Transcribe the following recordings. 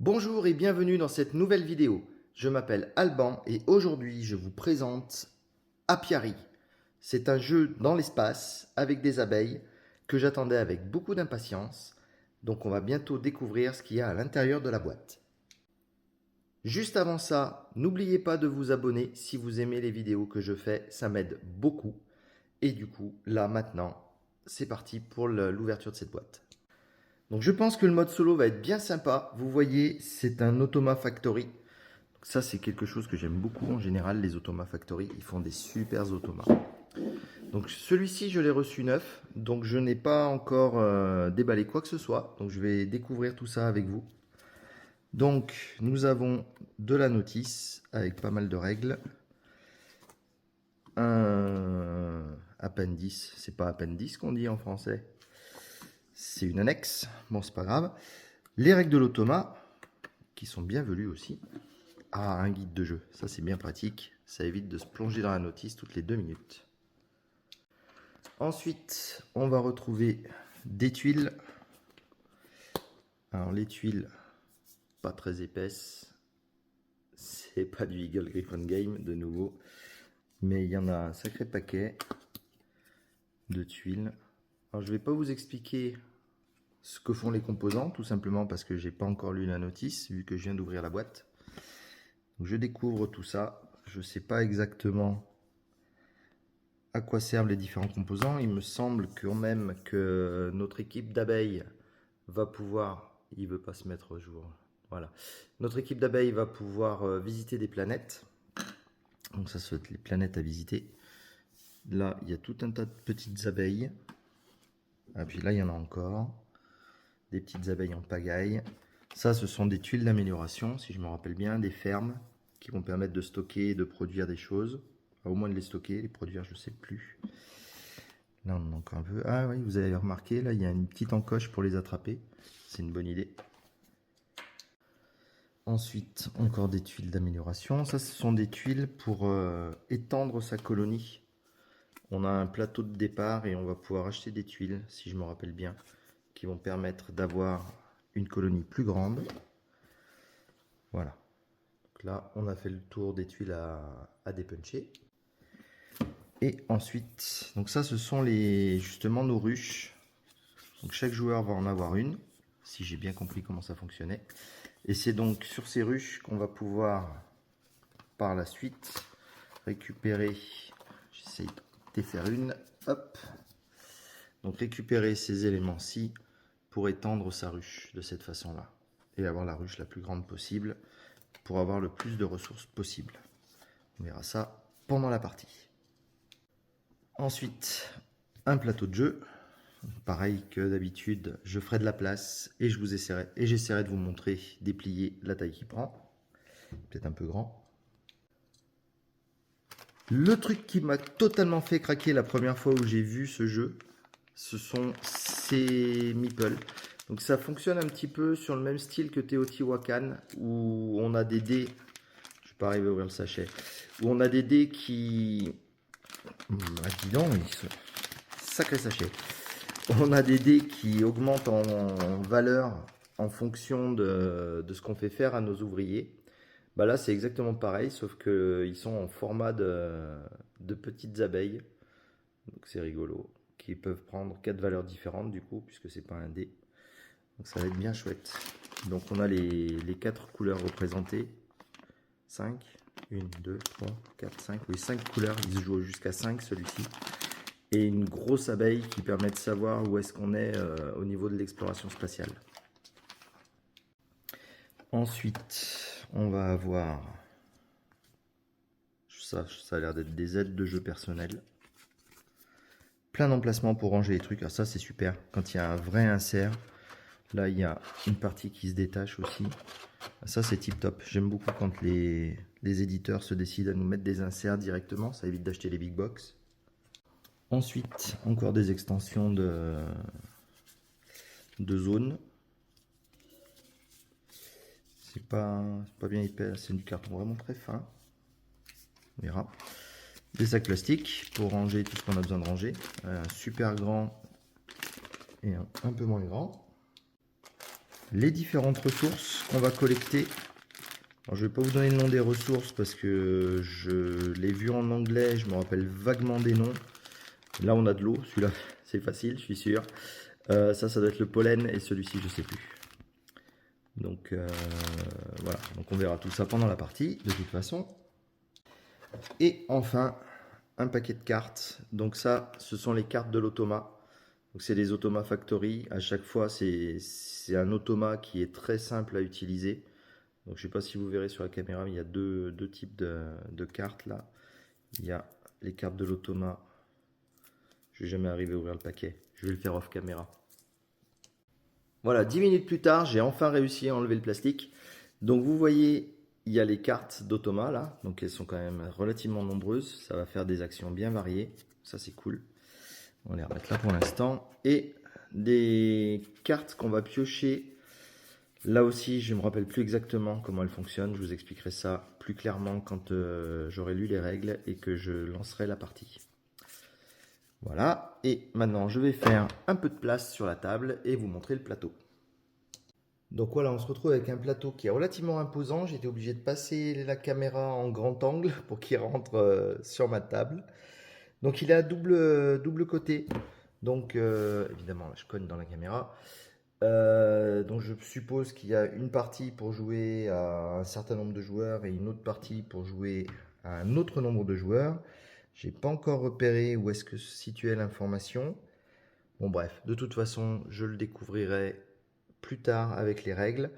Bonjour et bienvenue dans cette nouvelle vidéo. Je m'appelle Alban et aujourd'hui je vous présente Apiary. C'est un jeu dans l'espace avec des abeilles que j'attendais avec beaucoup d'impatience. Donc on va bientôt découvrir ce qu'il y a à l'intérieur de la boîte. Juste avant ça, n'oubliez pas de vous abonner si vous aimez les vidéos que je fais, ça m'aide beaucoup. Et du coup, là maintenant, c'est parti pour l'ouverture de cette boîte. Donc je pense que le mode solo va être bien sympa. Vous voyez, c'est un Automa Factory. Donc ça, c'est quelque chose que j'aime beaucoup en général, les Automa Factory. Ils font des super automas. Donc celui-ci, je l'ai reçu neuf. Donc je n'ai pas encore déballé quoi que ce soit. Donc je vais découvrir tout ça avec vous. Donc nous avons de la notice avec pas mal de règles. Un appendice, c'est pas appendice qu'on dit en français. C'est une annexe. Bon, c'est pas grave. Les règles de l'automa, qui sont bien velues aussi. Ah, un guide de jeu. Ça, c'est bien pratique. Ça évite de se plonger dans la notice toutes les 2 minutes. Ensuite, on va retrouver des tuiles. Alors, les tuiles, pas très épaisses. C'est pas du Eagle Gryphon Game, de nouveau. Mais il y en a un sacré paquet de tuiles. Alors, je vais pas vous expliquer ce que font les composants, tout simplement parce que j'ai pas encore lu la notice, vu que je viens d'ouvrir la boîte. Donc, je découvre tout ça. Je sais pas exactement à quoi servent les différents composants. Il me semble quand même que notre équipe d'abeilles va pouvoir... Il veut pas se mettre au jour. Voilà. Notre équipe d'abeilles va pouvoir visiter des planètes. Donc ça, c'est les planètes à visiter. Là, il y a tout un tas de petites abeilles. Ah, puis là, il y en a encore. Des petites abeilles en pagaille. Ça, ce sont des tuiles d'amélioration, si je me rappelle bien, des fermes qui vont permettre de stocker et de produire des choses. Enfin, au moins de les stocker, les produire, je ne sais plus. Là, on en a encore un peu. Ah oui, vous avez remarqué, là, il y a une petite encoche pour les attraper. C'est une bonne idée. Ensuite, encore des tuiles d'amélioration. Ça, ce sont des tuiles pour étendre sa colonie. On a un plateau de départ et on va pouvoir acheter des tuiles, si je me rappelle bien, qui vont permettre d'avoir une colonie plus grande. Voilà. Donc là, on a fait le tour des tuiles à dépuncher. Et ensuite, donc ça, ce sont justement nos ruches. Donc chaque joueur va en avoir une, si j'ai bien compris comment ça fonctionnait. Et c'est donc sur ces ruches qu'on va pouvoir, par la suite, récupérer, j'essaye de défaire une, hop. Donc récupérer ces éléments-ci pour étendre sa ruche de cette façon-là. Et avoir la ruche la plus grande possible pour avoir le plus de ressources possible. On verra ça pendant la partie. Ensuite, un plateau de jeu. Pareil que d'habitude, je ferai de la place et j'essaierai de vous montrer déplier la taille qu'il prend. Peut-être un peu grand. Le truc qui m'a totalement fait craquer la première fois où j'ai vu ce jeu, ce sont ces meeples. Donc ça fonctionne un petit peu sur le même style que Teotihuacan, où on a des dés, je vais pas arriver à ouvrir le sachet, où on a des dés qui... Ah, dis donc, sacré sachet. On a des dés qui augmentent en valeur en fonction de ce qu'on fait faire à nos ouvriers. Bah là, c'est exactement pareil, sauf qu'ils sont en format de petites abeilles. Donc c'est rigolo. Qui peuvent prendre 4 valeurs différentes du coup, puisque c'est pas un dé. Donc ça va être bien chouette. Donc on a les 4 couleurs représentées. 5, 1, 2, 3, 4, 5. Oui, 5 couleurs. Il se joue jusqu'à 5 celui-ci. Et une grosse abeille qui permet de savoir où est-ce qu'on est au niveau de l'exploration spatiale. Ensuite, on va avoir... Ça a l'air d'être des aides de jeu personnel. Plein d'emplacements pour ranger les trucs. Alors ça, c'est super. Quand il y a un vrai insert, là, il y a une partie qui se détache aussi. Ça, c'est tip top. J'aime beaucoup quand les éditeurs se décident à nous mettre des inserts directement. Ça évite d'acheter les big box. Ensuite, encore des extensions de zone. C'est pas bien épais, c'est du carton vraiment très fin. On verra. Des sacs plastiques pour ranger tout ce qu'on a besoin de ranger. Un super grand et un peu moins grand. les différentes ressources qu'on va collecter. Alors, je ne vais pas vous donner le nom des ressources parce que je l'ai vu en anglais, je me rappelle vaguement des noms. Là on a de l'eau, celui-là c'est facile, je suis sûr. Ça doit être le pollen et celui-ci je sais plus. Donc voilà, donc on verra tout ça pendant la partie de toute façon. Et enfin, un paquet de cartes. Donc ça, ce sont les cartes de l'automa. Donc c'est des automa factory. À chaque fois, c'est un automa qui est très simple à utiliser. Donc je ne sais pas si vous verrez sur la caméra, mais il y a deux types de cartes là. Il y a les cartes de l'automa. Je ne vais jamais arriver à ouvrir le paquet. Je vais le faire off caméra. Voilà, 10 minutes plus tard, j'ai enfin réussi à enlever le plastique. Donc vous voyez, il y a les cartes d'automa là. Donc elles sont quand même relativement nombreuses. Ça va faire des actions bien variées. Ça c'est cool. On va les remettre là pour l'instant. Et des cartes qu'on va piocher. Là aussi, je ne me rappelle plus exactement comment elles fonctionnent. Je vous expliquerai ça plus clairement quand j'aurai lu les règles et que je lancerai la partie. Voilà, et maintenant je vais faire un peu de place sur la table et vous montrer le plateau. Donc voilà, on se retrouve avec un plateau qui est relativement imposant. J'ai été obligé de passer la caméra en grand angle pour qu'il rentre sur ma table. Donc il est à double côté. Donc évidemment, là, je cogne dans la caméra. Donc je suppose qu'il y a une partie pour jouer à un certain nombre de joueurs et une autre partie pour jouer à un autre nombre de joueurs. J'ai pas encore repéré où est-ce que se situait l'information. Bon bref, de toute façon, je le découvrirai plus tard avec les règles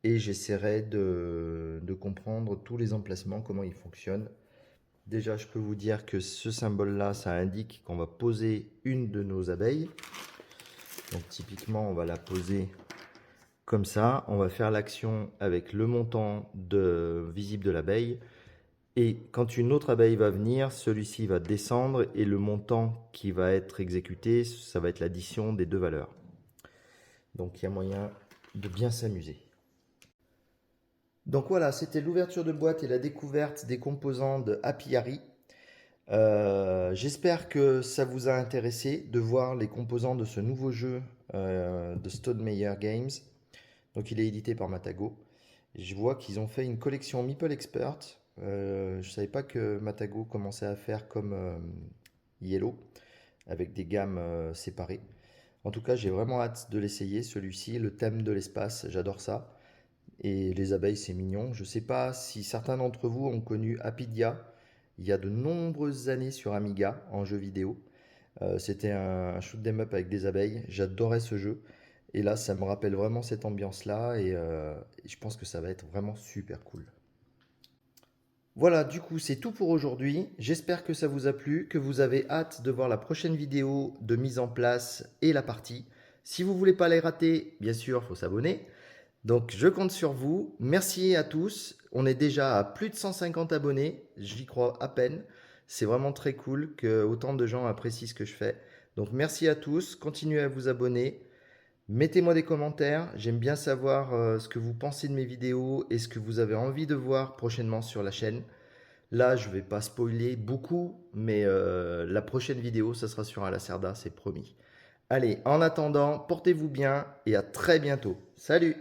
et j'essaierai de comprendre tous les emplacements, comment ils fonctionnent. Déjà, je peux vous dire que ce symbole-là, ça indique qu'on va poser une de nos abeilles. Donc typiquement, on va la poser comme ça. On va faire l'action avec le montant visible de l'abeille. Et quand une autre abeille va venir, celui-ci va descendre et le montant qui va être exécuté, ça va être l'addition des deux valeurs. Donc il y a moyen de bien s'amuser. Donc voilà, c'était l'ouverture de boîte et la découverte des composants de Apiary. J'espère que ça vous a intéressé de voir les composants de ce nouveau jeu de Stonemaier Games. Donc il est édité par Matago. Je vois qu'ils ont fait une collection Meeple Expert. Je ne savais pas que Matago commençait à faire comme Yellow, avec des gammes séparées. En tout cas, j'ai vraiment hâte de l'essayer, celui-ci, le thème de l'espace, j'adore ça. Et les abeilles, c'est mignon. Je ne sais pas si certains d'entre vous ont connu Apidia il y a de nombreuses années sur Amiga en jeu vidéo. C'était un shoot 'em up avec des abeilles. J'adorais ce jeu. Et là, ça me rappelle vraiment cette ambiance-là et je pense que ça va être vraiment super cool. Voilà, du coup, c'est tout pour aujourd'hui. J'espère que ça vous a plu, que vous avez hâte de voir la prochaine vidéo de mise en place et la partie. Si vous ne voulez pas les rater, bien sûr, il faut s'abonner. Donc, je compte sur vous. Merci à tous. On est déjà à plus de 150 abonnés. J'y crois à peine. C'est vraiment très cool que autant de gens apprécient ce que je fais. Donc, merci à tous. Continuez à vous abonner. Mettez-moi des commentaires. J'aime bien savoir ce que vous pensez de mes vidéos et ce que vous avez envie de voir prochainement sur la chaîne. Là, je ne vais pas spoiler beaucoup, mais la prochaine vidéo, ça sera sur un Lacerda, c'est promis. Allez, en attendant, portez-vous bien et à très bientôt. Salut!